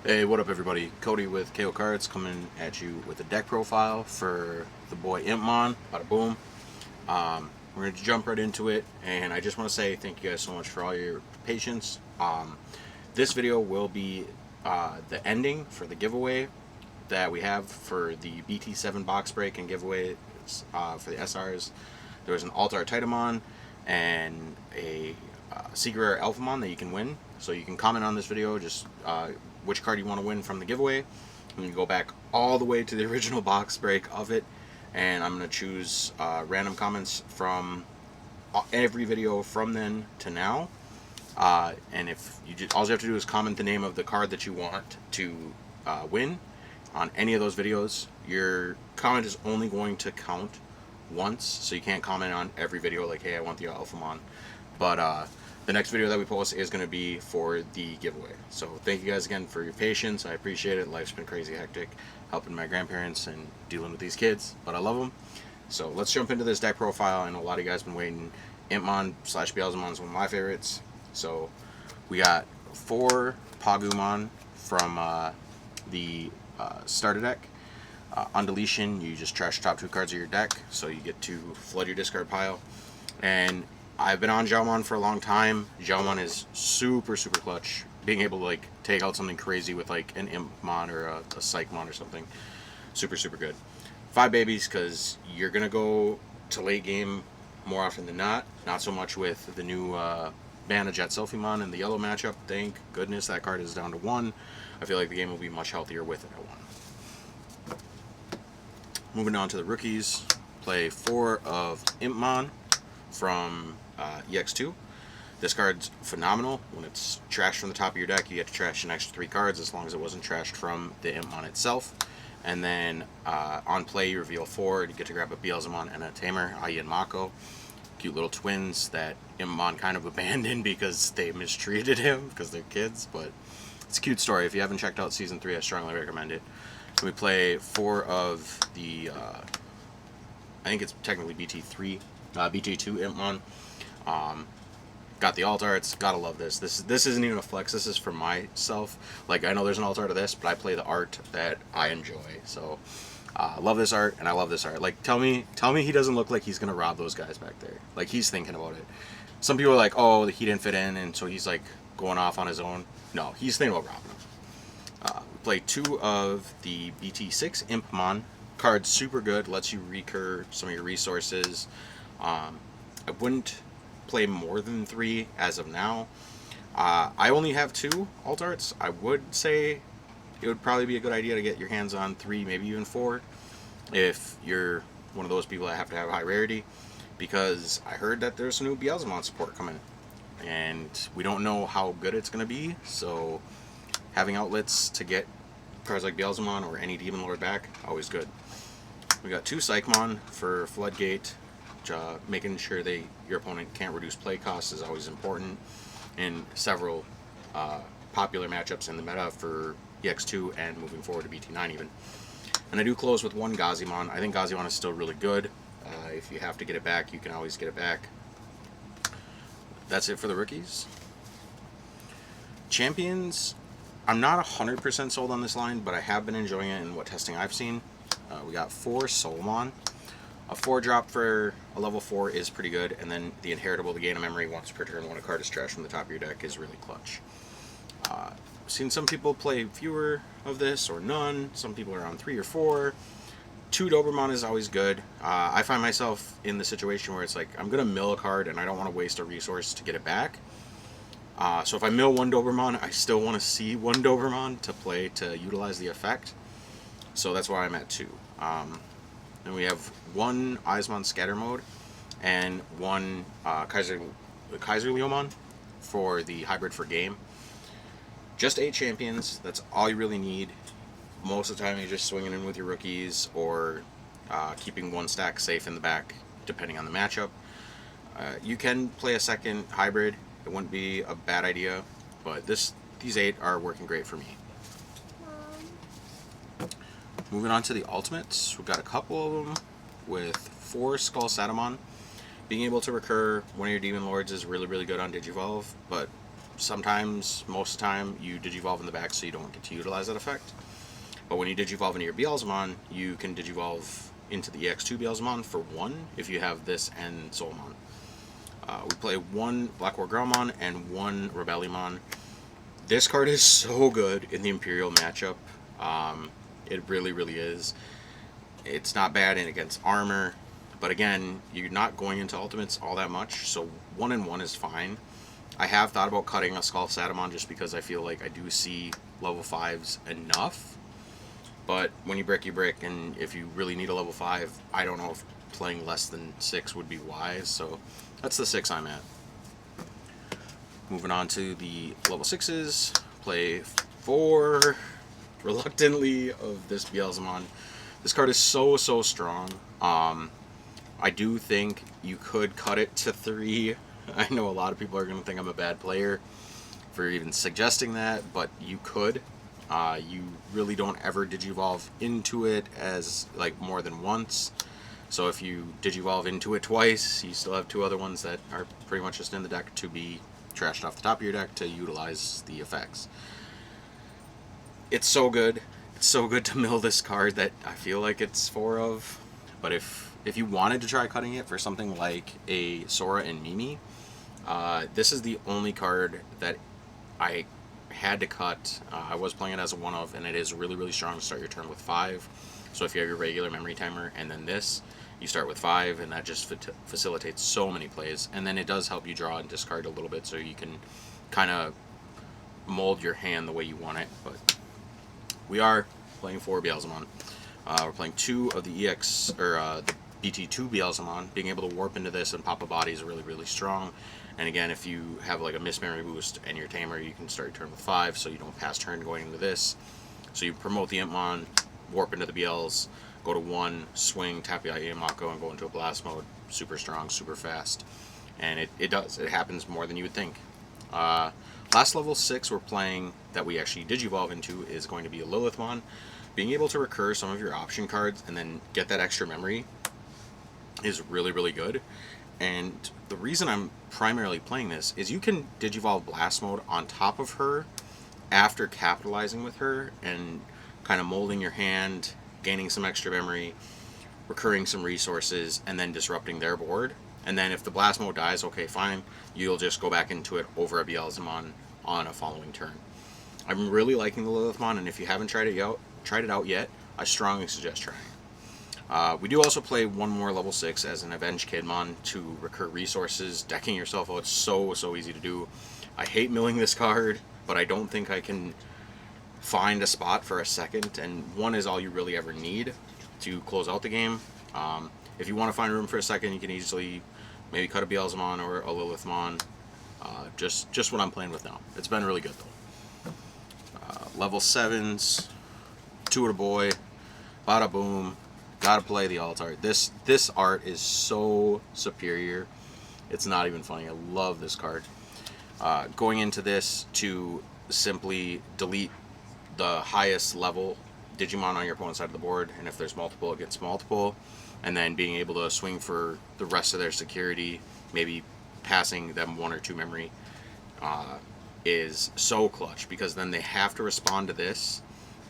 Hey, what up everybody? Cody with KO Cards coming at you with a deck profile for the boy Impmon. Bada boom. We're going to jump right into it, and I just want to say thank you guys so much for all your patience. This video will be the ending for the giveaway that we have for the BT7 box break and giveaway for the SRs. There was an Altar Titamon and a Secret Rare Alphamon that you can win. So you can comment on this video, just which card you want to win from the giveaway. I'm going to go back all the way to the original box break of it, and I'm going to choose random comments from every video from then to now. And if you just, all you have to do is comment the name of the card that you want to win on any of those videos. Your comment is only going to count once, so you can't comment on every video like, hey, I want the Alphamon. But the next video that we post is going to be for the giveaway. So thank you guys again for your patience. I appreciate it. Life's been crazy hectic helping my grandparents and dealing with these kids, but I love them. So let's jump into this deck profile. I know a lot of you guys have been waiting. Impmon / Beelzemon is one of my favorites. So we got 4 Pagumon from the starter deck. On deletion, you just trash the top 2 cards of your deck, so you get to flood your discard pile. And I've been on Xiaomon for a long time. Xiaomon is super clutch. Being able to like take out something crazy with like an Impmon or a Psychmon or something, super good. 5 babies, because you're gonna go to late game more often than not. Not so much with the new ban of Jet Selfiemon in the yellow matchup. Thank goodness that card is down to 1. I feel like the game will be much healthier with it at 1. Moving on to the rookies, play 4 of Impmon from EX02. This card's phenomenal. When it's trashed from the top of your deck, you get to trash an extra 3 cards as long as it wasn't trashed from the Impmon itself. And then on play, you reveal 4, and you get to grab a Beelzemon and a Tamer, Ai and Mako. Cute little twins that Impmon kind of abandoned because they mistreated him because they're kids, but it's a cute story. If you haven't checked out Season 3, I strongly recommend it. We play 4 of the, I think it's technically BT2 Impmon. Got the alt arts. Gotta love this. This isn't even a flex. This is for myself. Like, I know there's an alt art of this, but I play the art that I enjoy. So, love this art, and I love this art. Like, tell me he doesn't look like he's gonna rob those guys back there. Like, he's thinking about it. Some people are like, oh, he didn't fit in, and so he's like going off on his own. No, he's thinking about robbing them. We play 2 of the BT6 Impmon. Card's super good. Lets you recur some of your resources. I wouldn't play more than 3 as of now. I only have 2 alt arts. I would say it would probably be a good idea to get your hands on 3, maybe even 4, if you're one of those people that have to have high rarity, because I heard that there's some new Beelzemon support coming, and we don't know how good it's going to be, so having outlets to get cards like Beelzemon or any Demon Lord back, always good. We got 2 Psychmon for Floodgate. Making sure your opponent can't reduce play costs is always important in several popular matchups in the meta for EX2 and moving forward to BT9 even. And I do close with 1 Gazimon. I think Gazimon is still really good. If you have to get it back, you can always get it back. That's it for the rookies. Champions, I'm not 100% sold on this line, but I have been enjoying it in what testing I've seen. We got 4 Soulmon. A 4-drop for a level 4 is pretty good, and then the inheritable to gain a memory once per turn when a card is trashed from the top of your deck is really clutch. Seen some people play fewer of this or none. Some people are on 3 or 4. 2 Dobermon is always good. I find myself in the situation where it's like I'm going to mill a card and I don't want to waste a resource to get it back. So if I mill 1 Dobermon, I still want to see 1 Dobermon to play to utilize the effect. So that's why I'm at 2. And we have 1 Eismon Scatter Mode and 1 Kaiser Leomon for the hybrid for game. Just 8 champions. That's all you really need. Most of the time you're just swinging in with your rookies or keeping 1 stack safe in the back depending on the matchup. You can play a second hybrid. It wouldn't be a bad idea, but these 8 are working great for me. Moving on to the ultimates, we've got a couple of them with 4 Skull Satamon. Being able to recur one of your Demon Lords is really good on Digivolve, but sometimes, most of the time, you Digivolve in the back so you don't get to utilize that effect. But when you Digivolve into your Beelzemon, you can Digivolve into the EX2 Beelzemon for 1 if you have this and Soulmon. We play 1 Black War Growlmon and 1 Rebellion. This card is so good in the Imperial matchup. It really, really is. It's not bad in against armor, but again, you're not going into ultimates all that much, so 1 and 1 is fine. I have thought about cutting a Skull Satamon just because I feel like I do see level 5s enough. But when you brick, and if you really need a level 5, I don't know if playing less than 6 would be wise, so that's the 6 I'm at. Moving on to the level 6s, play 4, reluctantly, of this Beelzemon. This card is so strong. I do think you could cut it to 3. I know a lot of people are going to think I'm a bad player for even suggesting that, but you could. You really don't ever Digivolve into it as like more than once. So if you Digivolve into it twice, you still have 2 other ones that are pretty much just in the deck to be trashed off the top of your deck to utilize the effects. It's so good. It's so good to mill this card that I feel like it's 4 of. But if you wanted to try cutting it for something like a Sora and Mimi, this is the only card that I had to cut. I was playing it as a 1 of, and it is really, really strong to start your turn with 5. So if you have your regular memory timer and then this, you start with 5, and that just facilitates so many plays. And then it does help you draw and discard a little bit, so you can kind of mold your hand the way you want it. But we are playing 4 Beelzemon. We're playing 2 of the the BT2 Beelzemon. Being able to warp into this and pop a body is really, really strong. And again, if you have like a mismemory boost and your Tamer, you can start your turn with 5, so you don't pass turn going into this. So you promote the Impmon, warp into the BLs, go to 1, swing, tap the Mako, and go into a blast mode. Super strong, super fast. And it does. It happens more than you would think. Last level 6 we're playing that we actually Digivolve into is going to be a Lilithmon. Being able to recur some of your option cards and then get that extra memory is really, really good. And the reason I'm primarily playing this is you can Digivolve Blast Mode on top of her after capitalizing with her and kind of molding your hand, gaining some extra memory, recurring some resources, and then disrupting their board. And then if the Blast Mode dies, okay, fine, you'll just go back into it over a Beelzemon on a following turn. I'm really liking the Lilithmon, and if you haven't tried it out yet, I strongly suggest trying it. We do also play 1 more level 6 as an Avenged Kidmon to recur resources, decking yourself out. It's so easy to do. I hate milling this card, but I don't think I can find a spot for a second, and 1 is all you really ever need to close out the game. If you want to find room for a second, you can easily maybe cut a Beelzemon or a Lilithmon. Just what I'm playing with now. It's been really good though. Level 7s, 2 at a boy, bada boom. Gotta play the alt art. This art is so superior. It's not even funny. I love this card. Going into this to simply delete the highest level Digimon on your opponent's side of the board, and if there's multiple, it gets multiple. And then being able to swing for the rest of their security, maybe passing them 1 or 2 memory, is so clutch, because then they have to respond to this,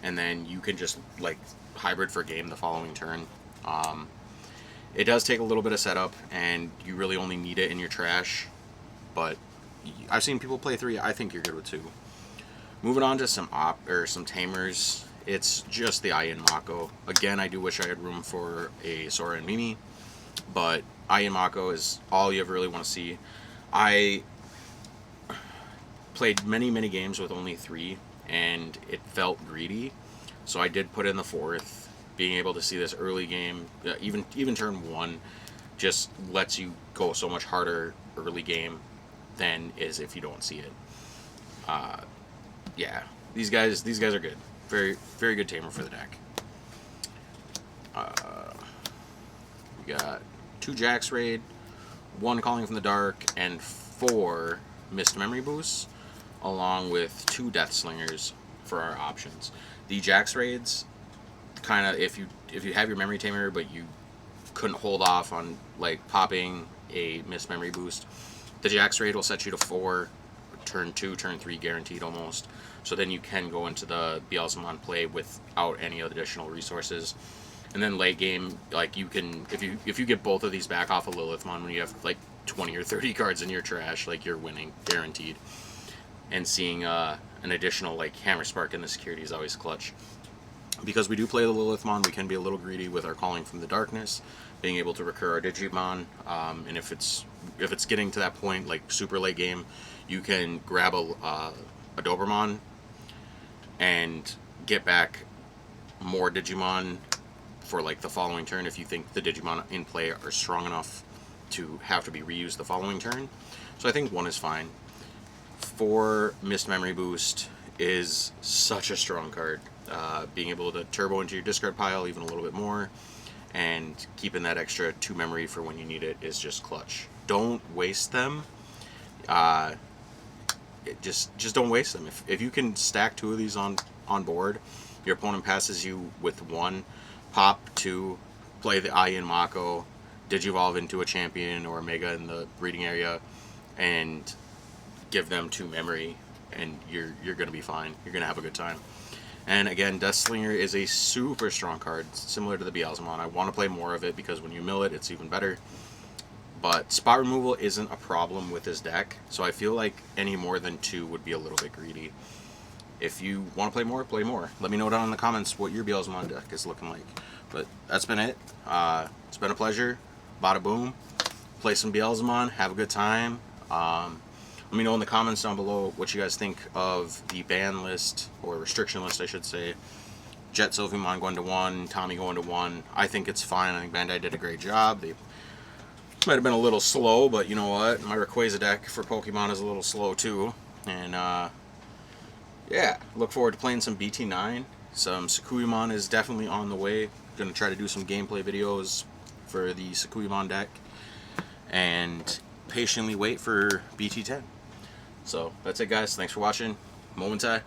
and then you can just like hybrid for game the following turn. It does take a little bit of setup, and you really only need it in your trash, but I've seen people play 3. I think you're good with 2. Moving on to some Tamers. It's just the Mako. Again, I do wish I had room for a Sora and Mimi, but Mako is all you ever really want to see. I played many games with only 3, and it felt greedy, so I did put in the 4th. Being able to see this early game, even turn 1, just lets you go so much harder early game than is if you don't see it. Yeah, these guys are good. Very good Tamer for the deck. We got 2 Jax Raid, 1 Calling from the Dark, and 4 Missed Memory Boosts, along with 2 Death Slingers for our options. The Jax Raids, kind of, if you have your Memory Tamer but you couldn't hold off on like popping a Missed Memory Boost, the Jax Raid will set you to 4 turn 2, turn 3 guaranteed almost. So then you can go into the Beelzemon play without any additional resources. And then late game, like you can, if you get both of these back off of Lilithmon when you have like 20 or 30 cards in your trash, like you're winning guaranteed. And seeing an additional like Hammer Spark in the security is always clutch. Because we do play the Lilithmon, we can be a little greedy with our Calling from the Darkness, being able to recur our Digimon, and if it's getting to that point, like super late game, you can grab a Dobermon and get back more Digimon for like the following turn if you think the Digimon in play are strong enough to have to be reused the following turn. So I think 1 is fine. 4 Mist Memory Boost is such a strong card. Being able to turbo into your discard pile even a little bit more, and keeping that extra 2 memory for when you need it is just clutch. Don't waste them. Just don't waste them. If you can stack 2 of these on board, your opponent passes you with 1, pop 2, play the Ayin Mako, Digivolve into a champion or a Mega in the breeding area, and give them 2 memory, and you're gonna be fine. You're gonna have a good time. And again, Deathslinger is a super strong card, similar to the Beelzemon. I want to play more of it because when you mill it, it's even better. But spot removal isn't a problem with this deck, so I feel like any more than 2 would be a little bit greedy. If you want to play more, play more. Let me know down in the comments what your Beelzemon deck is looking like. But that's been it. It's been a pleasure. Bada boom. Play some Beelzemon. Have a good time. Let me know in the comments down below what you guys think of the ban list, or restriction list I should say. Jet Sylveon going to 1, Tommy going to 1. I think it's fine. I think Bandai did a great job. They might have been a little slow, but you know what? My Rayquaza deck for Pokemon is a little slow too. And yeah, look forward to playing some BT9. Some Sakuyamon is definitely on the way. Gonna try to do some gameplay videos for the Sakuyamon deck. And patiently wait for BT10. So that's it, guys. Thanks for watching. Momentai.